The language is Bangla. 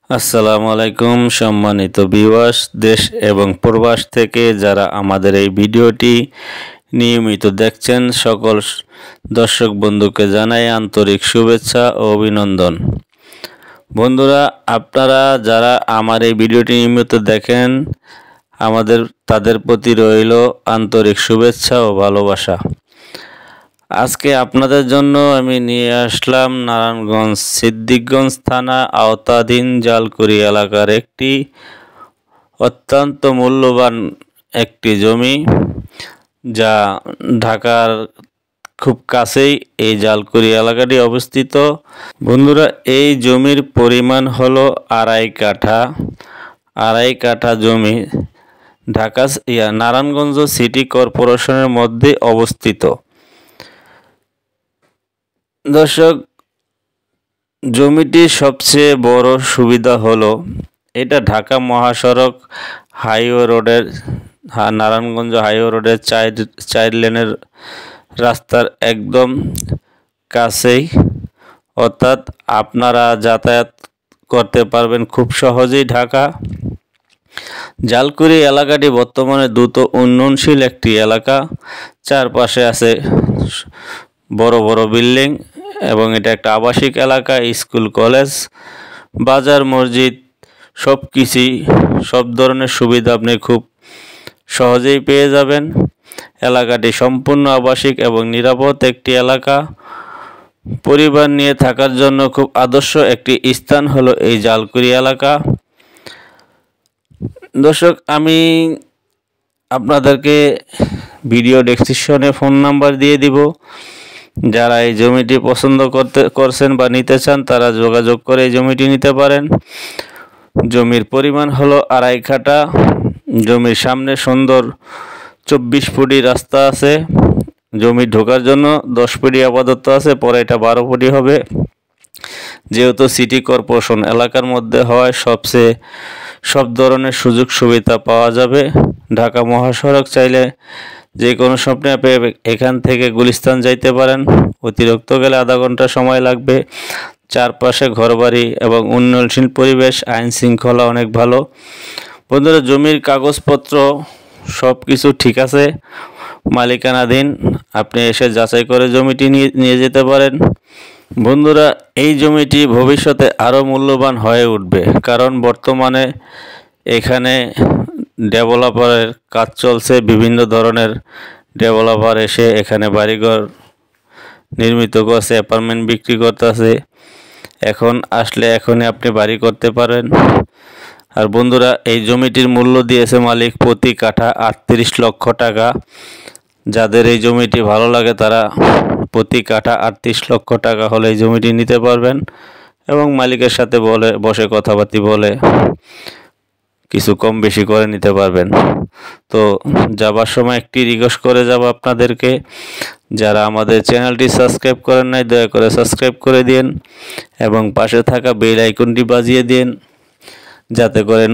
আসসালামু আলাইকুম সম্মানিত ভিউয়ার্স, দেশ এবং প্রবাস থেকে যারা আমাদের এই ভিডিওটি নিয়মিত দেখছেন সকল দর্শক বন্ধুকে জানাই আন্তরিক শুভেচ্ছা ও অভিনন্দন। বন্ধুরা, আপনারা যারা আমার এই ভিডিওটি নিয়মিত দেখেন তাদের প্রতি রইল আন্তরিক শুভেচ্ছা ও ভালোবাসা। আজকে আপনাদের জন্য আমি নিয়ে আসলাম নারায়ণগঞ্জ সিদ্দিকগঞ্জ থানা আওতাধীন জালকুড়ি এলাকার একটি অত্যন্ত মূল্যবান একটি জমি, যা ঢাকার খুব কাছেই এই জালকুড়ি এলাকাটি অবস্থিত। বন্ধুরা, এই জমির পরিমাণ হলো আড়াই কাঠা জমি ঢাকা নারায়ণগঞ্জ সিটি কর্পোরেশনের মধ্যে অবস্থিত। দর্শক, জমিটির সবচেয়ে বড় সুবিধা হলো এটা ঢাকা মহাসড়ক হাইওয়ে রোডের নারায়ণগঞ্জ হাইওয়ে রোডের 4 লেনের রাস্তার একদম কাছেই, অর্থাৎ আপনারা যাতায়াত করতে পারবেন খুব সহজেই। ঢাকা জালকুড়ি এলাকাটি বর্তমানে দ্রুত উন্নয়নশীল একটি এলাকা। চারপাশে আছে বড় বড় বিল্ডিং এবং এটা একটা আবাসিক এলাকা। স্কুল, কলেজ, বাজার, মসজিদ সব ধরনের সুবিধা আপনি খুব সহজেই পেয়ে যাবেন। এলাকাটি সম্পূর্ণ আবাসিক এবং নিরাপদ একটি এলাকা। পরিবার নিয়ে থাকার জন্য খুব আদর্শ একটি স্থান হলো এই জালকুড়ি এলাকা। দর্শক, আমি আপনাদেরকে ভিডিও ডেসক্রিপশনে ফোন নাম্বার দিয়ে দিব। যারা এই জমিটি পছন্দ করছেন বা নিতে চান, তারা যোগাযোগ করে এই জমিটি নিতে পারেন। জমির পরিমাণ হলো আড়াই কাঠা। জমির সামনে সুন্দর 24 ফুটি রাস্তা আছে। জমি ঢোকার জন্য 10 ফুটি আপাতত আছে, পরে এটা 12 ফুটি হবে। যেহেতু সিটি কর্পোরেশন এলাকার মধ্যে হয়, সব ধরনের সুযোগ সুবিধা পাওয়া যাবে। ঢাকা মহাসড়ক চাইলে যে কোনো সময় আপনি এখান থেকে গুলিস্তান যাইতে পারেন। অতিরিক্ত গেলে আধা ঘন্টা সময় লাগবে। চারপাশে ঘরবাড়ি এবং উন্নয়নশীল পরিবেশ, আইন শৃঙ্খলা অনেক ভালো। বন্ধুরা, জমির কাগজপত্র সব কিছু ঠিক আছে, মালিকানাধীন। আপনি এসে যাচাই করে জমিটি নিয়ে যেতে পারেন। বন্ধুরা, এই জমিটি ভবিষ্যতে আরও মূল্যবান হয়ে উঠবে, কারণ বর্তমানে এখানে ডেভেলপারের কাজ চলছে। বিভিন্ন ধরনের ডেভেলপার এসে এখানে বাড়িঘর নির্মিত করছে, অ্যাপার্টমেন্ট বিক্রি করতেছে। এখনই আপনি বাড়ি করতে পারেন। আর বন্ধুরা, এই জমিটির মূল্য দিয়েছে মালিক প্রতি কাঠা 38 লক্ষ টাকা। যাদের এই জমিটি ভালো লাগে তারা প্রতি কাঠা 38 লক্ষ টাকা হলে এই জমিটি নিতে পারবেন এবং মালিকের সাথে বসে কথাবার্তা বলে কিছু কম বেশি করে নিতে পারবেন। তো যাবার সময় একটি রিকোয়েস্ট করে যাব আপনাদেরকে, যারা আমাদের চ্যানেলটি সাবস্ক্রাইব করেন নাই, দয়া করে সাবস্ক্রাইব করে দিন এবং পাশে থাকা বেল আইকনটি বাজিয়ে দিন, যাতে করে